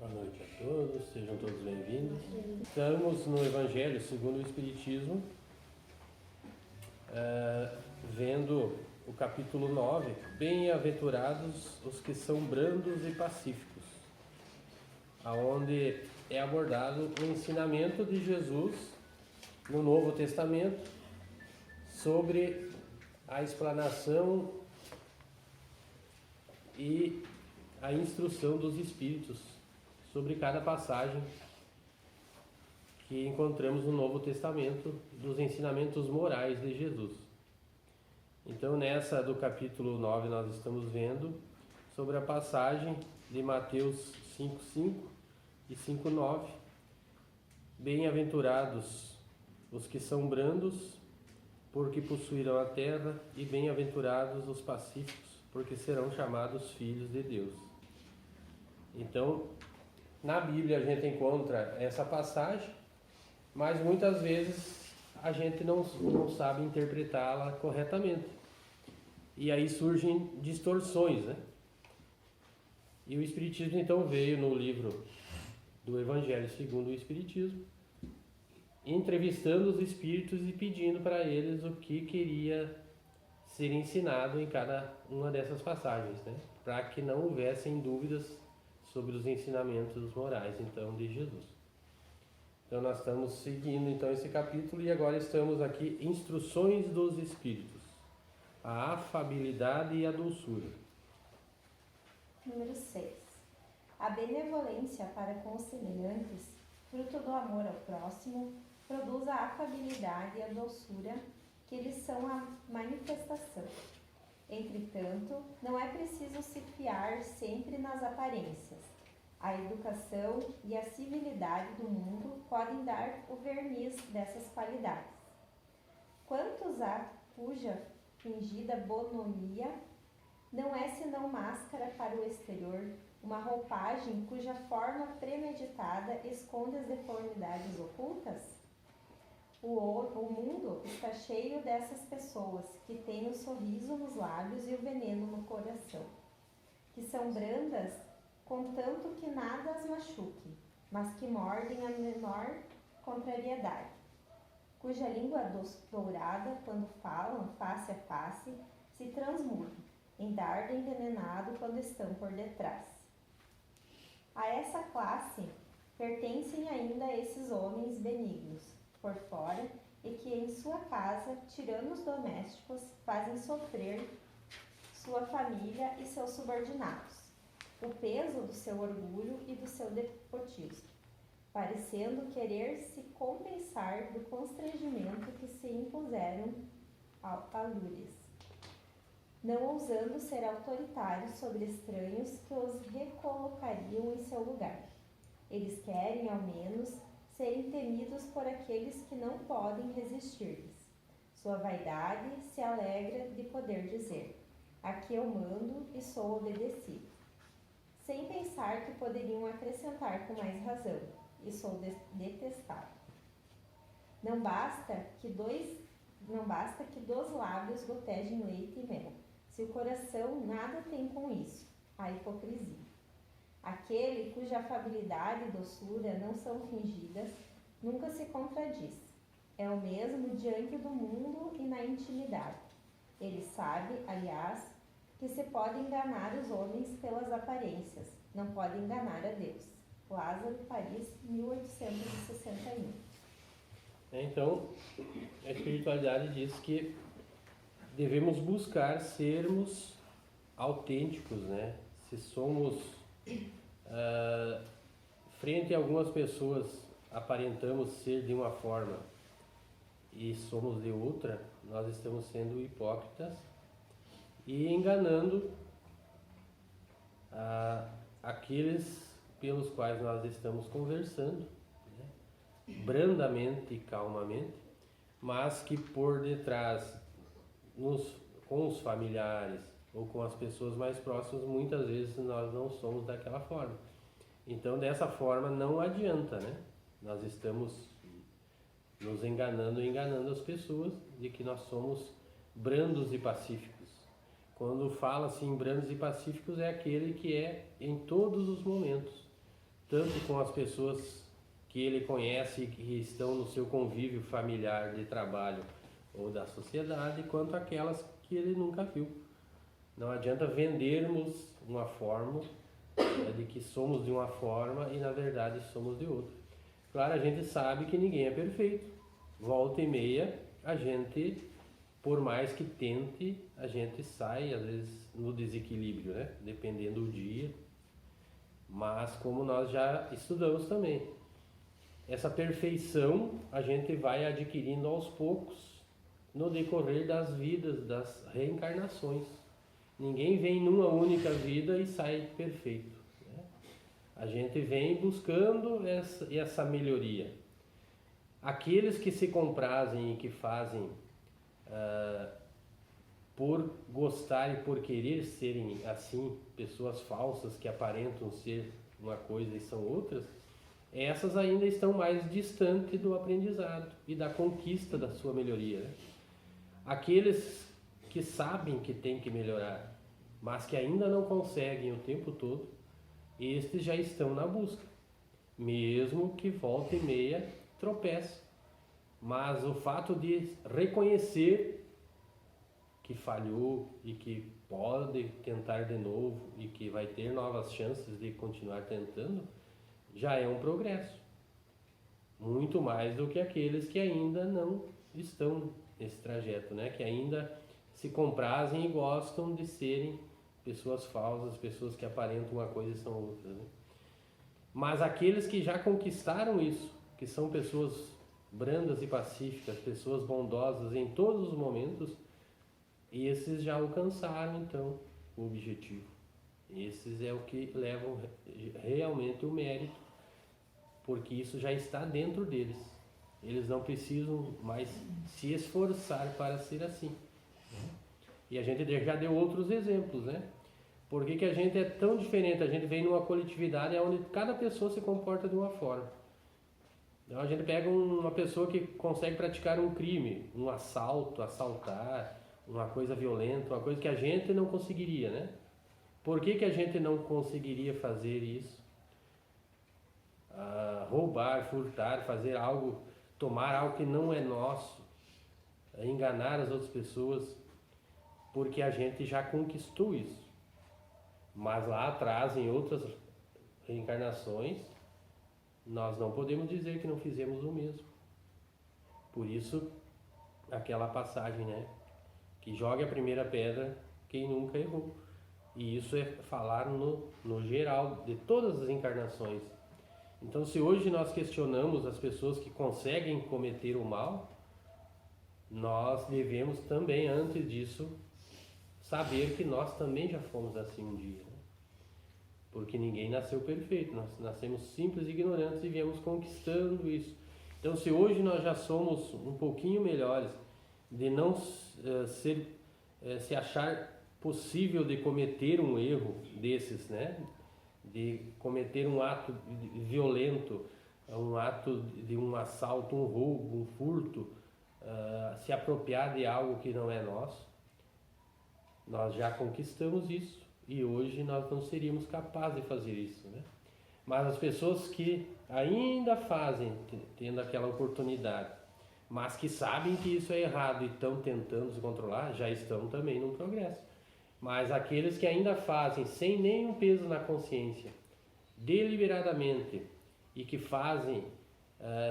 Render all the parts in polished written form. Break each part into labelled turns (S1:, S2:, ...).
S1: Boa noite a todos, sejam todos bem-vindos. Estamos no Evangelho segundo o Espiritismo, vendo o capítulo 9, Bem-aventurados os que são brandos e pacíficos, aonde é abordado o ensinamento de Jesus no Novo Testamento sobre a explanação e a instrução dos Espíritos sobre cada passagem que encontramos no Novo Testamento dos ensinamentos morais de Jesus. Então, nessa do capítulo 9, nós estamos vendo sobre a passagem de Mateus 5:5 e 5:9. Bem-aventurados os que são brandos, porque possuirão a terra, e bem-aventurados os pacíficos, porque serão chamados filhos de Deus. Então, na Bíblia a gente encontra essa passagem, mas muitas vezes a gente não sabe interpretá-la corretamente. E aí surgem distorções, né? E o Espiritismo então veio no livro do Evangelho segundo o Espiritismo, entrevistando os espíritos e pedindo para eles o que queria ser ensinado em cada uma dessas passagens, né? Para que não houvessem dúvidas sobre os ensinamentos morais então de Jesus. Então nós estamos seguindo então esse capítulo e agora estamos aqui, instruções dos espíritos, a afabilidade e a doçura.
S2: Número 6. A benevolência para com os semelhantes, fruto do amor ao próximo, produz a afabilidade e a doçura, que eles são a manifestação. Entretanto, não é preciso se fiar sempre nas aparências. A educação e a civilidade do mundo podem dar o verniz dessas qualidades. Quantos há cuja fingida bonomia não é senão máscara para o exterior, uma roupagem cuja forma premeditada esconde as deformidades ocultas? O mundo está cheio dessas pessoas que têm o sorriso nos lábios e o veneno no coração, que são brandas contanto que nada as machuque, mas que mordem a menor contrariedade, cuja língua dourada, quando falam face a face, se transmuda em dardo envenenado quando estão por detrás. A essa classe pertencem ainda esses homens benignos por fora e que em sua casa, tiranos domésticos, fazem sofrer sua família e seus subordinados o peso do seu orgulho e do seu despotismo, parecendo querer se compensar do constrangimento que se impuseram a lures, não ousando ser autoritários sobre estranhos que os recolocariam em seu lugar. Eles querem, ao menos, serem temidos por aqueles que não podem resistir-lhes. Sua vaidade se alegra de poder dizer: aqui eu mando e sou obedecido, sem pensar que poderiam acrescentar com mais razão: e sou detestado. Não basta que dos lábios gotejem leite e mel, se o coração nada tem com isso, a hipocrisia. Aquele cuja afabilidade e doçura não são fingidas, nunca se contradiz. É o mesmo diante do mundo e na intimidade. Ele sabe, aliás, que se pode enganar os homens pelas aparências, não pode enganar a Deus. Lázaro, Paris, 1861.
S1: Então, a espiritualidade diz que devemos buscar sermos autênticos, né? Se somos, frente a algumas pessoas, aparentamos ser de uma forma e somos de outra, nós estamos sendo hipócritas e enganando aqueles pelos quais nós estamos conversando, né? Brandamente e calmamente, mas que por detrás, com os familiares ou com as pessoas mais próximas, muitas vezes nós não somos daquela forma. Então, dessa forma não adianta, né? Nós estamos nos enganando e enganando as pessoas de que nós somos brandos e pacíficos. Quando fala assim brandos e pacíficos, é aquele que é em todos os momentos, tanto com as pessoas que ele conhece e que estão no seu convívio familiar de trabalho ou da sociedade, quanto aquelas que ele nunca viu. Não adianta vendermos uma forma de que somos de uma forma e na verdade somos de outra. Claro, a gente sabe que ninguém é perfeito. Volta e meia, a gente, por mais que tente, a gente sai às vezes no desequilíbrio, né? Dependendo do dia. Mas como nós já estudamos também, essa perfeição a gente vai adquirindo aos poucos no decorrer das vidas, das reencarnações. Ninguém vem numa única vida e sai perfeito, né? A gente vem buscando essa melhoria. Aqueles que se comprazem e que fazem por gostar e por querer serem assim, pessoas falsas que aparentam ser uma coisa e são outras, essas ainda estão mais distantes do aprendizado e da conquista da sua melhoria, né? Aqueles que sabem que tem que melhorar, mas que ainda não conseguem o tempo todo, estes já estão na busca, mesmo que volta e meia tropece. Mas o fato de reconhecer que falhou e que pode tentar de novo e que vai ter novas chances de continuar tentando, já é um progresso. Muito mais do que aqueles que ainda não estão nesse trajeto, né? Que ainda se comprazem e gostam de serem pessoas falsas, pessoas que aparentam uma coisa e são outras, né? Mas aqueles que já conquistaram isso, que são pessoas brandas e pacíficas, pessoas bondosas em todos os momentos, esses já alcançaram então o objetivo. Esses é o que levam realmente o mérito, porque isso já está dentro deles. Eles não precisam mais se esforçar para ser assim. E a gente já deu outros exemplos, né? Por que a gente é tão diferente? A gente vem numa coletividade onde cada pessoa se comporta de uma forma. Então a gente pega uma pessoa que consegue praticar um crime, um assalto, assaltar, uma coisa violenta, uma coisa que a gente não conseguiria, né? Por que a gente não conseguiria fazer isso? Roubar, furtar, fazer algo, tomar algo que não é nosso, enganar as outras pessoas, porque a gente já conquistou isso. Mas lá atrás, em outras reencarnações, nós não podemos dizer que não fizemos o mesmo. Por isso, aquela passagem, né? Que jogue a primeira pedra quem nunca errou. E isso é falar no geral, de todas as encarnações. Então, se hoje nós questionamos as pessoas que conseguem cometer o mal, nós devemos também, antes disso, saber que nós também já fomos assim um dia, né? Porque ninguém nasceu perfeito, nós nascemos simples e ignorantes e viemos conquistando isso. Então, se hoje nós já somos um pouquinho melhores, de não se achar possível de cometer um erro desses, né? De cometer um ato violento, um ato de um assalto, um roubo, um furto, se apropriar de algo que não é nosso, nós já conquistamos isso e hoje nós não seríamos capazes de fazer isso, né? Mas as pessoas que ainda fazem, tendo aquela oportunidade, mas que sabem que isso é errado e estão tentando se controlar, já estão também no progresso. Mas aqueles que ainda fazem sem nenhum peso na consciência, deliberadamente, e que fazem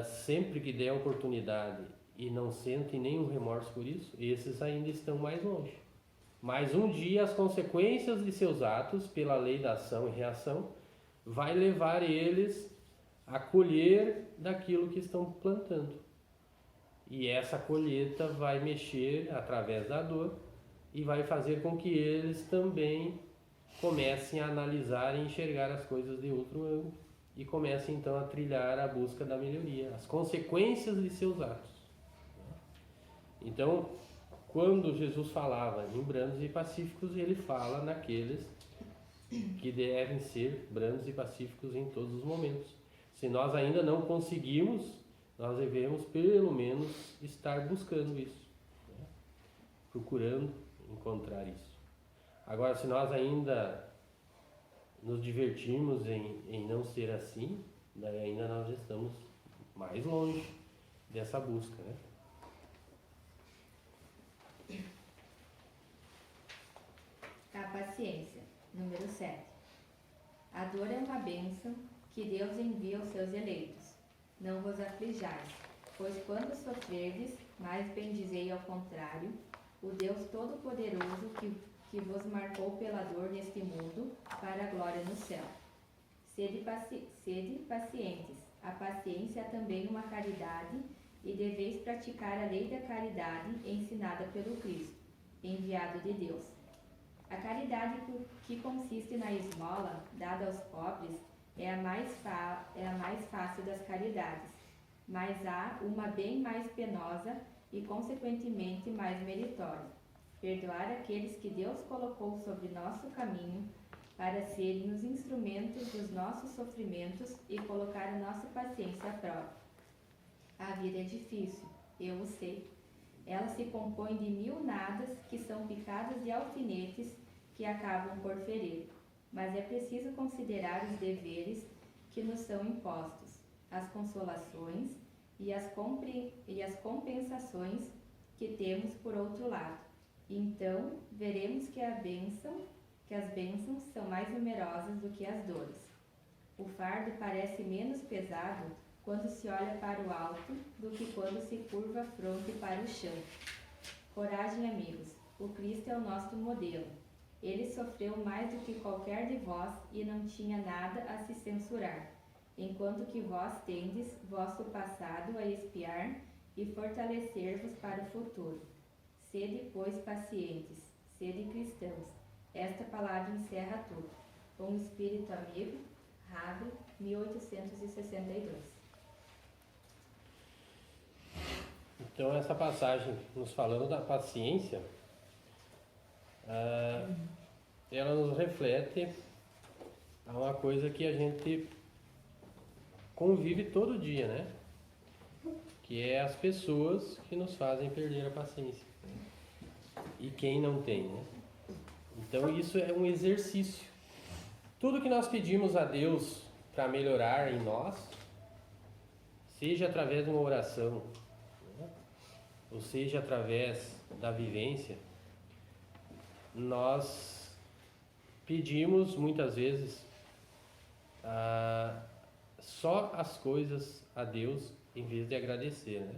S1: sempre que der oportunidade e não sentem nenhum remorso por isso, esses ainda estão mais longe. Mas um dia as consequências de seus atos, pela lei da ação e reação, vai levar eles a colher daquilo que estão plantando. E essa colheita vai mexer através da dor e vai fazer com que eles também comecem a analisar e enxergar as coisas de outro ângulo e comecem então a trilhar a busca da melhoria, as consequências de seus atos. Então, quando Jesus falava em brandos e pacíficos, ele fala naqueles que devem ser brandos e pacíficos em todos os momentos. Se nós ainda não conseguimos, nós devemos pelo menos estar buscando isso, né? Procurando encontrar isso. Agora, se nós ainda nos divertirmos em não ser assim, daí ainda nós estamos mais longe dessa busca, né?
S3: A paciência, número 7. A dor é uma bênção que Deus envia aos seus eleitos. Não vos aflijais, pois quando sofrerdes, mais bendizei ao contrário, o Deus Todo-Poderoso que vos marcou pela dor neste mundo, para a glória no céu. Sede pacientes. A paciência é também uma caridade, e deveis praticar a lei da caridade ensinada pelo Cristo, enviado de Deus. A caridade que consiste na esmola dada aos pobres é a mais fácil das caridades, mas há uma bem mais penosa e consequentemente mais meritória: perdoar aqueles que Deus colocou sobre nosso caminho para serem os instrumentos dos nossos sofrimentos e colocar a nossa paciência à prova. A vida é difícil, eu o sei. Ela se compõe de 1000 nadas que são picadas de alfinetes que acabam por ferir. Mas é preciso considerar os deveres que nos são impostos, as consolações e as compensações que temos por outro lado. Então, veremos que as bênçãos são mais numerosas do que as dores. O fardo parece menos pesado quando se olha para o alto do que quando se curva a fronte para o chão. Coragem, amigos, o Cristo é o nosso modelo. Ele sofreu mais do que qualquer de vós e não tinha nada a se censurar, enquanto que vós tendes vosso passado a expiar e fortalecer-vos para o futuro. Sede, pois, pacientes, sede cristãos. Esta palavra encerra tudo. Com o espírito amigo, Havre, 1862.
S1: Então, essa passagem, nos falando da paciência, ela nos reflete a uma coisa que a gente convive todo dia, né? Que é as pessoas que nos fazem perder a paciência, né? E quem não tem, né? Então isso é um exercício. Tudo que nós pedimos a Deus para melhorar em nós, seja através de uma oração, né? Ou seja através da vivência, nós pedimos muitas vezes só as coisas a Deus em vez de agradecer, né?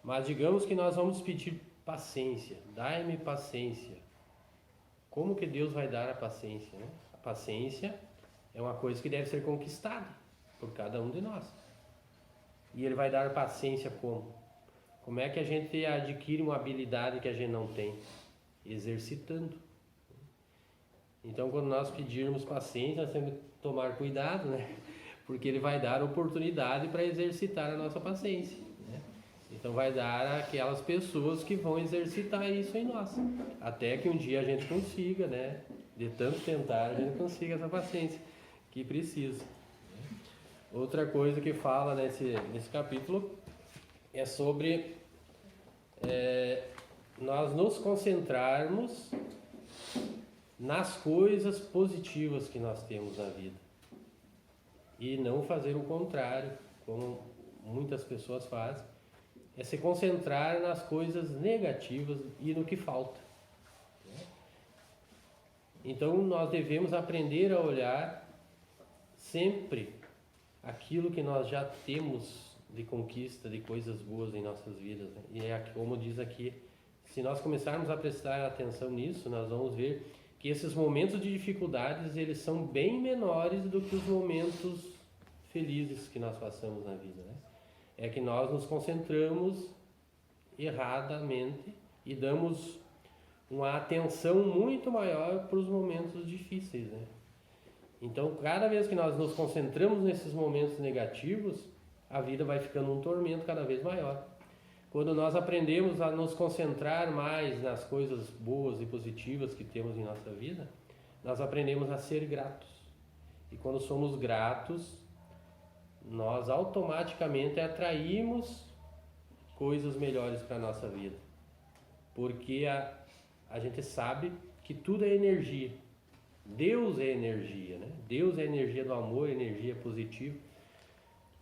S1: Mas digamos que nós vamos pedir paciência, dai-me paciência. Como que Deus vai dar a paciência, né? A paciência é uma coisa que deve ser conquistada por cada um de nós. E Ele vai dar paciência como? Como é que a gente adquire uma habilidade que a gente não tem? Exercitando. Então, quando nós pedirmos paciência, nós temos que tomar cuidado, né? Porque Ele vai dar oportunidade para exercitar a nossa paciência, né? Então, vai dar aquelas pessoas que vão exercitar isso em nós, até que um dia a gente consiga, né? De tanto tentar, a gente consiga essa paciência que precisa. Outra coisa que fala nesse capítulo é sobre nós nos concentrarmos nas coisas positivas que nós temos na vida e não fazer o contrário, como muitas pessoas fazem, é se concentrar nas coisas negativas e no que falta. Então nós devemos aprender a olhar sempre aquilo que nós já temos de conquista, de coisas boas em nossas vidas, né? E é como diz aqui, se nós começarmos a prestar atenção nisso, nós vamos ver que esses momentos de dificuldades, eles são bem menores do que os momentos felizes que nós passamos na vida, né? É que nós nos concentramos erradamente e damos uma atenção muito maior para os momentos difíceis, né? Então, cada vez que nós nos concentramos nesses momentos negativos, a vida vai ficando um tormento cada vez maior. Quando nós aprendemos a nos concentrar mais nas coisas boas e positivas que temos em nossa vida, nós aprendemos a ser gratos. E quando somos gratos, nós automaticamente atraímos coisas melhores para a nossa vida. Porque a gente sabe que tudo é energia. Deus é energia, né? Deus é energia do amor, energia positiva.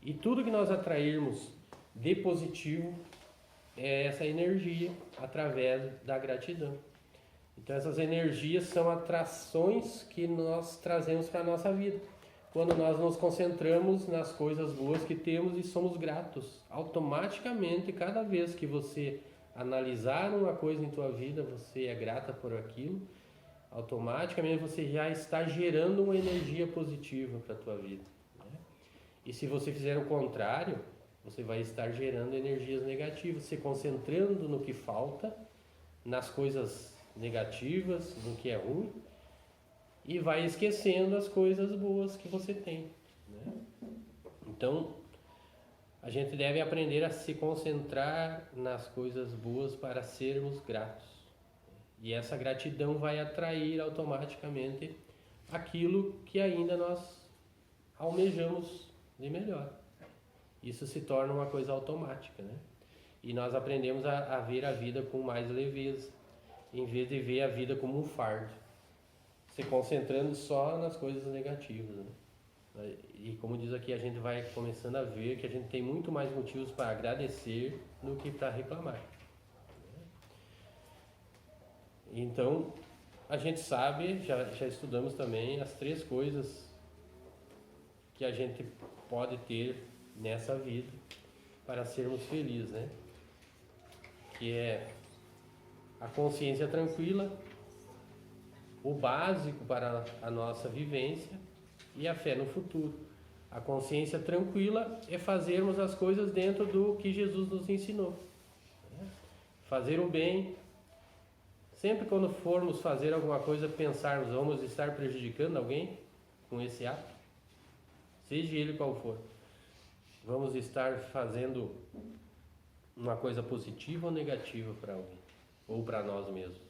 S1: E tudo que nós atrairmos de positivo é essa energia através da gratidão. Então essas energias são atrações que nós trazemos para a nossa vida. Quando nós nos concentramos nas coisas boas que temos e somos gratos, automaticamente, cada vez que você analisar uma coisa em tua vida, você é grata por aquilo, automaticamente você já está gerando uma energia positiva para a tua vida, né? E se você fizer o contrário, você vai estar gerando energias negativas, se concentrando no que falta, nas coisas negativas, no que é ruim, e vai esquecendo as coisas boas que você tem, né? Então, a gente deve aprender a se concentrar nas coisas boas para sermos gratos. E essa gratidão vai atrair automaticamente aquilo que ainda nós almejamos de melhor. Isso se torna uma coisa automática, né? E nós aprendemos a ver a vida com mais leveza, em vez de ver a vida como um fardo, se concentrando só nas coisas negativas, né? E como diz aqui, a gente vai começando a ver que a gente tem muito mais motivos para agradecer do que para reclamar. Então, a gente sabe, já estudamos também as 3 coisas que a gente pode ter nessa vida para sermos felizes, né? Que é a consciência tranquila, o básico para a nossa vivência e a fé no futuro. A consciência tranquila é fazermos as coisas dentro do que Jesus nos ensinou, né? Fazer o bem. Sempre quando formos fazer alguma coisa, pensarmos, vamos estar prejudicando alguém com esse ato? Seja ele qual for. Vamos estar fazendo uma coisa positiva ou negativa para alguém? Ou para nós mesmos?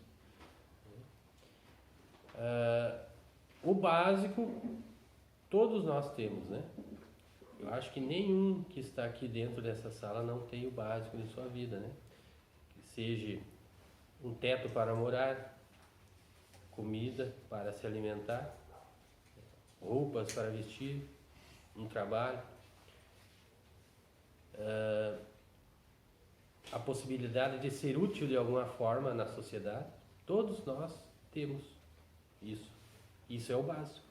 S1: O básico, todos nós temos, né? Eu acho que nenhum que está aqui dentro dessa sala não tem o básico de sua vida, né? Que seja um teto para morar, comida para se alimentar, roupas para vestir, um trabalho, a possibilidade de ser útil de alguma forma na sociedade. Todos nós temos isso. Isso é o básico.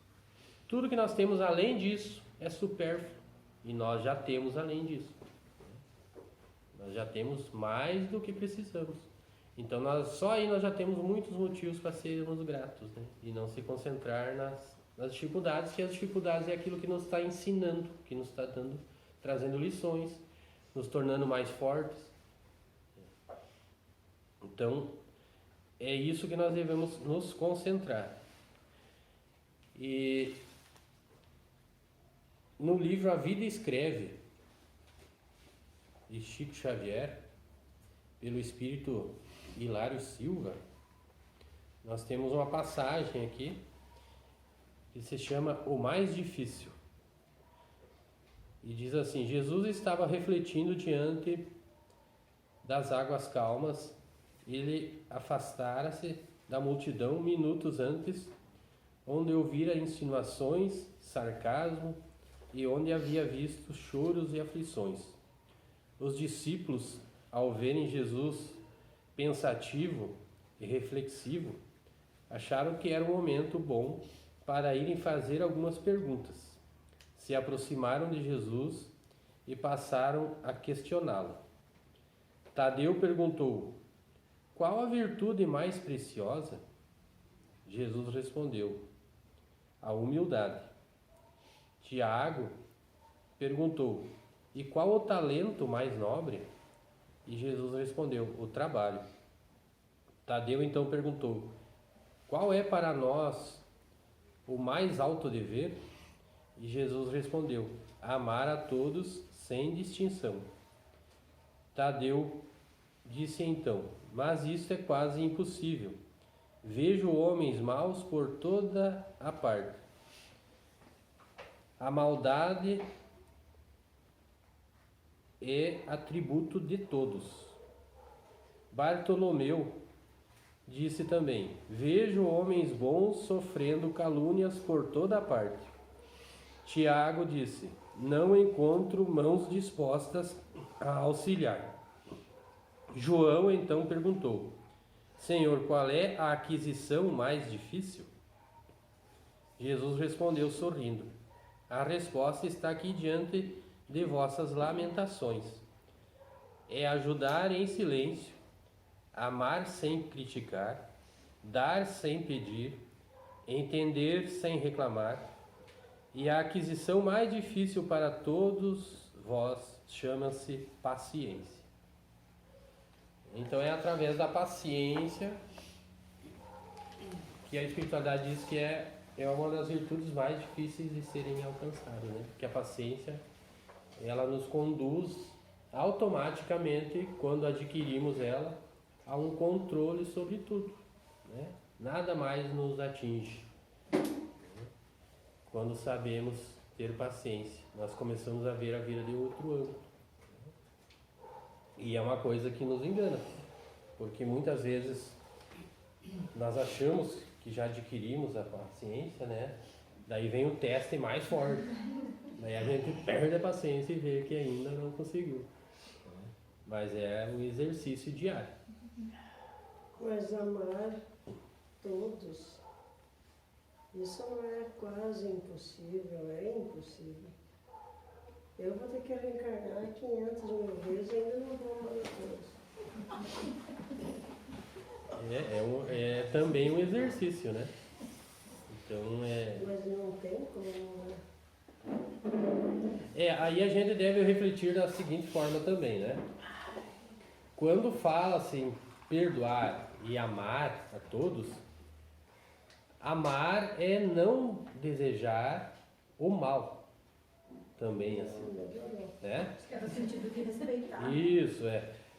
S1: Tudo que nós temos além disso é supérfluo, e nós já temos além disso. Nós já temos mais do que precisamos. Então só aí nós já temos muitos motivos para sermos gratos, né? E não se concentrar nas dificuldades, que as dificuldades é aquilo que nos está ensinando, que nos está trazendo lições, nos tornando mais fortes. Então, é isso que nós devemos nos concentrar. E no livro A Vida Escreve, de Chico Xavier, pelo espírito Hilário Silva, nós temos uma passagem aqui que se chama O Mais Difícil. E diz assim: Jesus estava refletindo diante das águas calmas. Ele afastara-se da multidão minutos antes, onde ouvira insinuações, sarcasmo e onde havia visto choros e aflições. Os discípulos, ao verem Jesus pensativo e reflexivo, acharam que era um momento bom para irem fazer algumas perguntas. Se aproximaram de Jesus e passaram a questioná-lo. Tadeu perguntou: qual a virtude mais preciosa? Jesus respondeu: a humildade. Tiago perguntou: e qual o talento mais nobre? E Jesus respondeu: o trabalho. Tadeu então perguntou: qual é para nós o mais alto dever? E Jesus respondeu: amar a todos sem distinção. Tadeu disse então: mas isso é quase impossível. Vejo homens maus por toda a parte. A maldade é atributo de todos. Bartolomeu disse também: vejo homens bons sofrendo calúnias por toda parte. Tiago disse: não encontro mãos dispostas a auxiliar. João então perguntou: Senhor, qual é a aquisição mais difícil? Jesus respondeu sorrindo: a resposta está aqui diante de vossas lamentações. É ajudar em silêncio, amar sem criticar, dar sem pedir, entender sem reclamar. E a aquisição mais difícil para todos vós chama-se paciência. Então é através da paciência que a espiritualidade diz que é uma das virtudes mais difíceis de serem alcançadas, né? Porque a paciência, ela nos conduz automaticamente, quando adquirimos ela, a um controle sobre tudo, né? Nada mais nos atinge. Quando sabemos ter paciência, nós começamos a ver a vida de outro ângulo. E é uma coisa que nos engana, porque muitas vezes nós achamos que já adquirimos a paciência, né? Daí vem o teste mais forte. Daí a gente perde a paciência e vê que ainda não conseguiu. Mas é um exercício diário.
S4: Mas amar todos, isso não é quase impossível, é impossível. Eu vou ter que reencarnar 500 mil vezes e ainda não vou amar todos.
S1: É também um exercício, né? Então
S4: Mas não tem como.
S1: Aí a gente deve refletir da seguinte forma também, né? Quando fala assim, perdoar e amar a todos, amar é não desejar o mal também, assim, né?
S5: É no sentido de respeitar.
S1: Isso,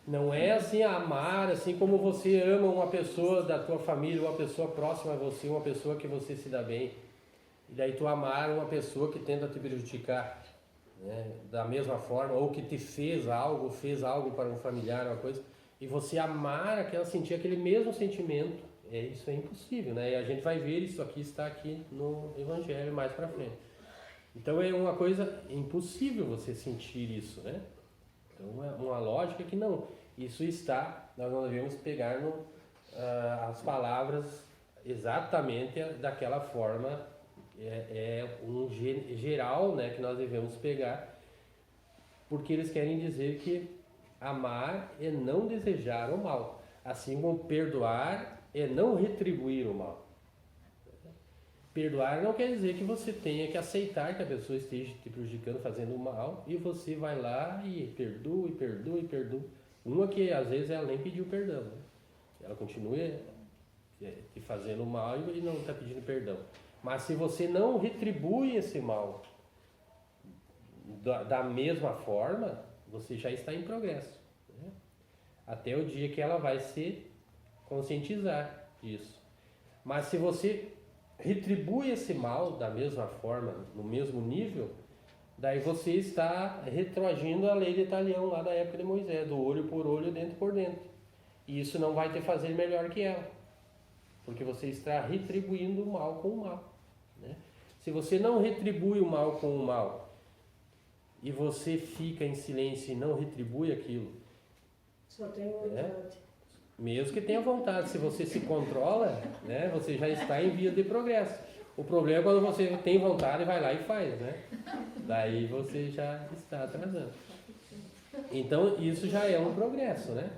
S1: Não é assim amar, assim como você ama uma pessoa da tua família, uma pessoa próxima a você, uma pessoa que você se dá bem. E daí tu amar uma pessoa que tenta te prejudicar, né? Da mesma forma, ou que te fez algo para um familiar, uma coisa, e você amar aquela, sentir aquele mesmo sentimento, isso é impossível, né? E a gente vai ver isso aqui, está aqui no Evangelho mais para frente. Então é uma coisa impossível você sentir isso, né? Então é uma lógica que não. Isso está, nós não devemos pegar as palavras exatamente daquela forma, um geral, né, que nós devemos pegar, porque eles querem dizer que amar é não desejar o mal, assim como perdoar é não retribuir o mal. Perdoar não quer dizer que você tenha que aceitar que a pessoa esteja te prejudicando, fazendo mal, e você vai lá e perdoa, perdoa. Uma que às vezes ela nem pediu perdão, né? Ela continua te fazendo mal e não está pedindo perdão. Mas se você não retribui esse mal da mesma forma, você já está em progresso, né? Até o dia que ela vai se conscientizar disso. Mas se você retribui esse mal da mesma forma, no mesmo nível, daí você está retroagindo a lei de Talião lá da época de Moisés, do olho por olho, dente por dente. E isso não vai te fazer melhor que ela, porque você está retribuindo o mal com o mal, né? Se você não retribui o mal com o mal, e você fica em silêncio e não retribui aquilo,
S4: Só tem vontade.
S1: Mesmo que tenha vontade, se você se controla, né, você já está em via de progresso. O problema é quando você tem vontade e vai lá e faz, né? Daí você já está atrasando. Então isso já é um progresso, né?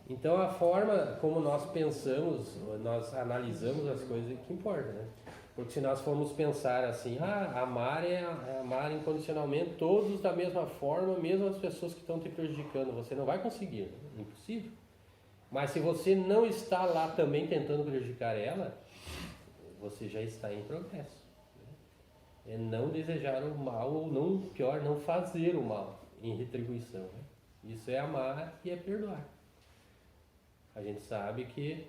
S1: Então a forma como nós pensamos, nós analisamos as coisas é que importa, né? Porque se nós formos pensar assim, amar é amar incondicionalmente todos da mesma forma, mesmo as pessoas que estão te prejudicando, você não vai conseguir, né? É impossível. Mas se você não está lá também tentando prejudicar ela, você já está em progresso, né? É não desejar o mal, ou não, pior, não fazer o mal em retribuição, né? Isso é amar e é perdoar. A gente sabe que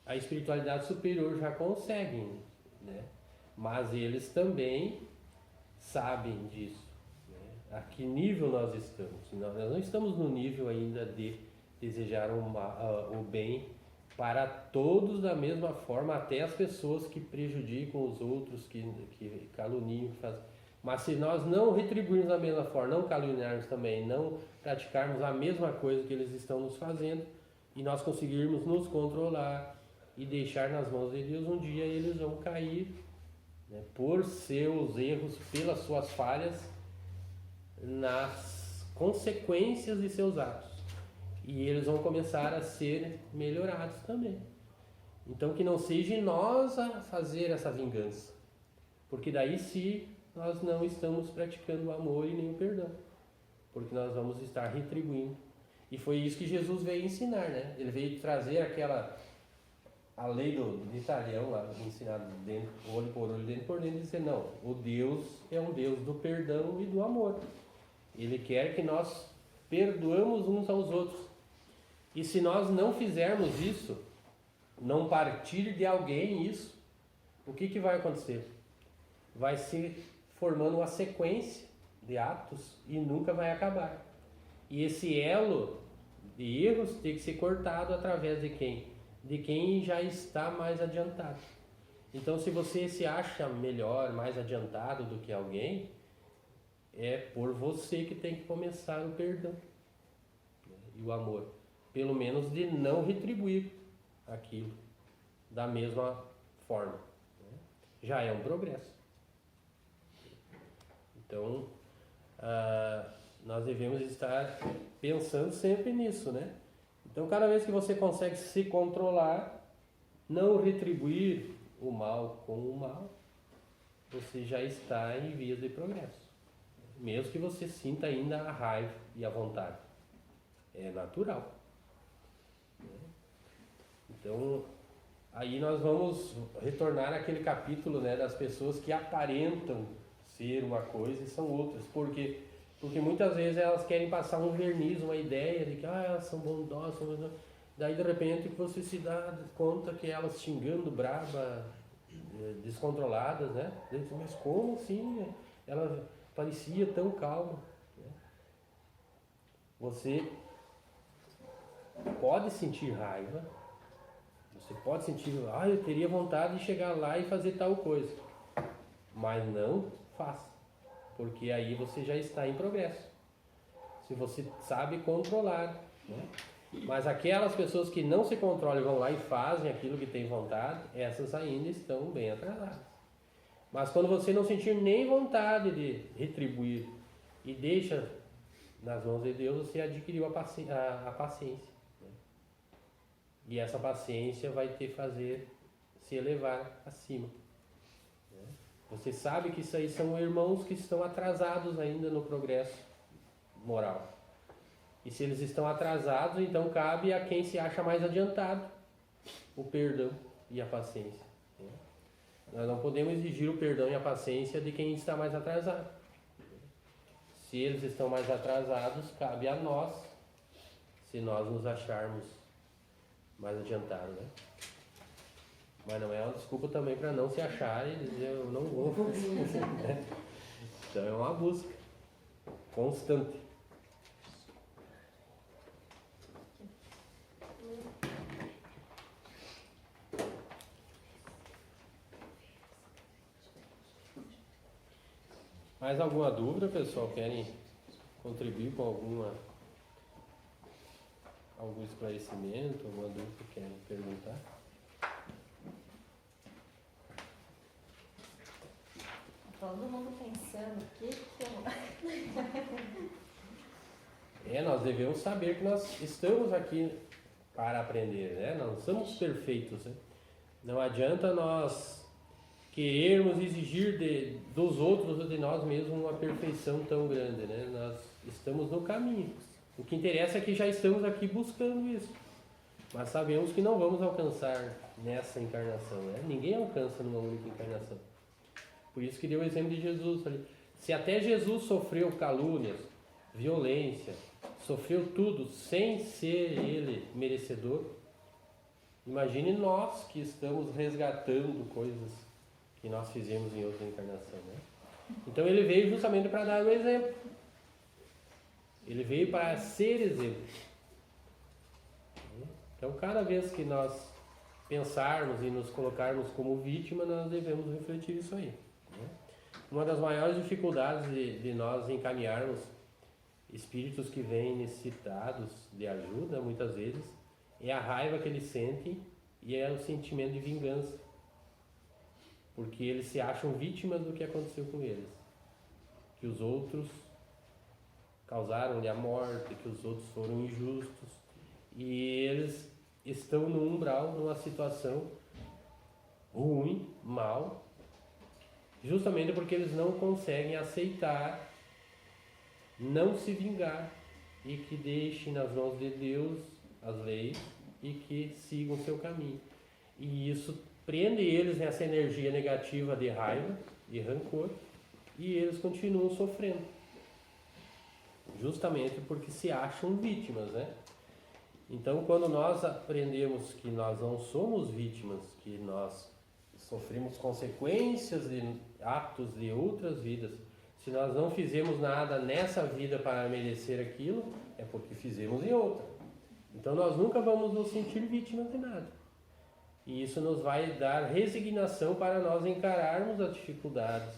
S1: a espiritualidade superior já consegue, né? Mas eles também sabem disso. A que nível nós estamos? Nós não estamos no nível ainda de desejar o bem para todos da mesma forma, até as pessoas que prejudicam os outros, que caluniam, que fazem. Mas se nós não retribuirmos da mesma forma, não caluniarmos também, não praticarmos a mesma coisa que eles estão nos fazendo, e nós conseguirmos nos controlar e deixar nas mãos de Deus, um dia eles vão cair, né, por seus erros, pelas suas falhas, nas consequências de seus atos. E eles vão começar a ser melhorados também. Então que não seja nós a fazer essa vingança, porque daí sim nós não estamos praticando o amor e nem o perdão, porque nós vamos estar retribuindo. E foi isso que Jesus veio ensinar, né? Ele veio trazer a lei do italiano lá, ensinado dentro, olho por olho, dentro por dentro, e dizer, não, o Deus é um Deus do perdão e do amor. Ele quer que nós perdoamos uns aos outros. E se nós não fizermos isso, não partir de alguém isso, o que vai acontecer? Vai se formando uma sequência de atos e nunca vai acabar. E esse elo de erros tem que ser cortado através de quem? De quem já está mais adiantado. Então, se você se acha melhor, mais adiantado do que alguém, é por você que tem que começar o perdão, né, e o amor. Pelo menos de não retribuir aquilo da mesma forma, né? Já é um progresso. Então, nós devemos estar pensando sempre nisso, né? Então, cada vez que você consegue se controlar, não retribuir o mal com o mal, você já está em vias de progresso. Mesmo que você sinta ainda a raiva e a vontade. É natural. Então, aí nós vamos retornar àquele capítulo, né, das pessoas que aparentam ser uma coisa e são outras. Porque muitas vezes elas querem passar um verniz, uma ideia de que elas são bondosas, daí de repente você se dá conta que elas xingando, brava, descontroladas, né? Mas como assim? Ela parecia tão calma. Você pode sentir raiva, você pode sentir, eu teria vontade de chegar lá e fazer tal coisa, mas não faça, porque aí você já está em progresso, se você sabe controlar, né? Mas aquelas pessoas que não se controlam e vão lá e fazem aquilo que tem vontade, essas ainda estão bem atrasadas. Mas quando você não sentir nem vontade de retribuir e deixa nas mãos de Deus, você adquiriu a paciência. Né? E essa paciência vai te fazer se elevar acima. Né? Você sabe que isso aí são irmãos que estão atrasados ainda no progresso moral. E se eles estão atrasados, então cabe a quem se acha mais adiantado o perdão e a paciência. Né? Nós não podemos exigir o perdão e a paciência de quem está mais atrasado. Se eles estão mais atrasados, cabe a nós, se nós nos acharmos mais adiantados, né? Mas não é uma desculpa também para não se achar e dizer eu não vou. Né? Então é uma busca constante. Mais alguma dúvida, pessoal? Querem contribuir com algum esclarecimento, alguma dúvida que querem perguntar?
S2: Todo mundo pensando, o que eu...
S1: Nós devemos saber que nós estamos aqui para aprender, né? Não somos perfeitos, né? Não adianta nós querermos exigir dos outros ou de nós mesmos uma perfeição tão grande, né? Nós estamos no caminho. O que interessa é que já estamos aqui buscando isso. Mas sabemos que não vamos alcançar nessa encarnação, né? Ninguém alcança numa única encarnação. Por isso que deu o exemplo de Jesus ali. Se até Jesus sofreu calúnias, violência, sofreu tudo sem ser ele merecedor, imagine nós que estamos resgatando coisas que nós fizemos em outra encarnação, né? Então ele veio justamente para dar o exemplo. Ele veio para ser exemplo. Então, cada vez que nós pensarmos e nos colocarmos como vítima, nós devemos refletir isso aí, né? Uma das maiores dificuldades de nós encaminharmos espíritos que vêm necessitados de ajuda, muitas vezes, é a raiva que eles sentem e é o sentimento de vingança. Porque eles se acham vítimas do que aconteceu com eles. Que os outros causaram-lhe a morte, que os outros foram injustos. E eles estão no umbral, numa situação ruim, mal, justamente porque eles não conseguem aceitar, não se vingar e que deixem nas mãos de Deus as leis e que sigam o seu caminho. E isso prende eles nessa energia negativa de raiva e rancor e eles continuam sofrendo. Justamente porque se acham vítimas, né? Então, quando nós aprendemos que nós não somos vítimas, que nós sofremos consequências de atos de outras vidas, se nós não fizemos nada nessa vida para merecer aquilo, é porque fizemos em outra. Então, nós nunca vamos nos sentir vítimas de nada. E isso nos vai dar resignação para nós encararmos as dificuldades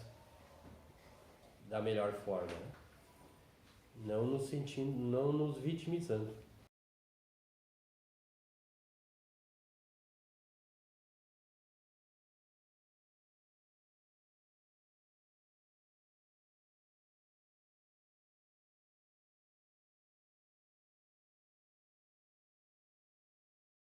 S1: da melhor forma, né? Não nos vitimizando.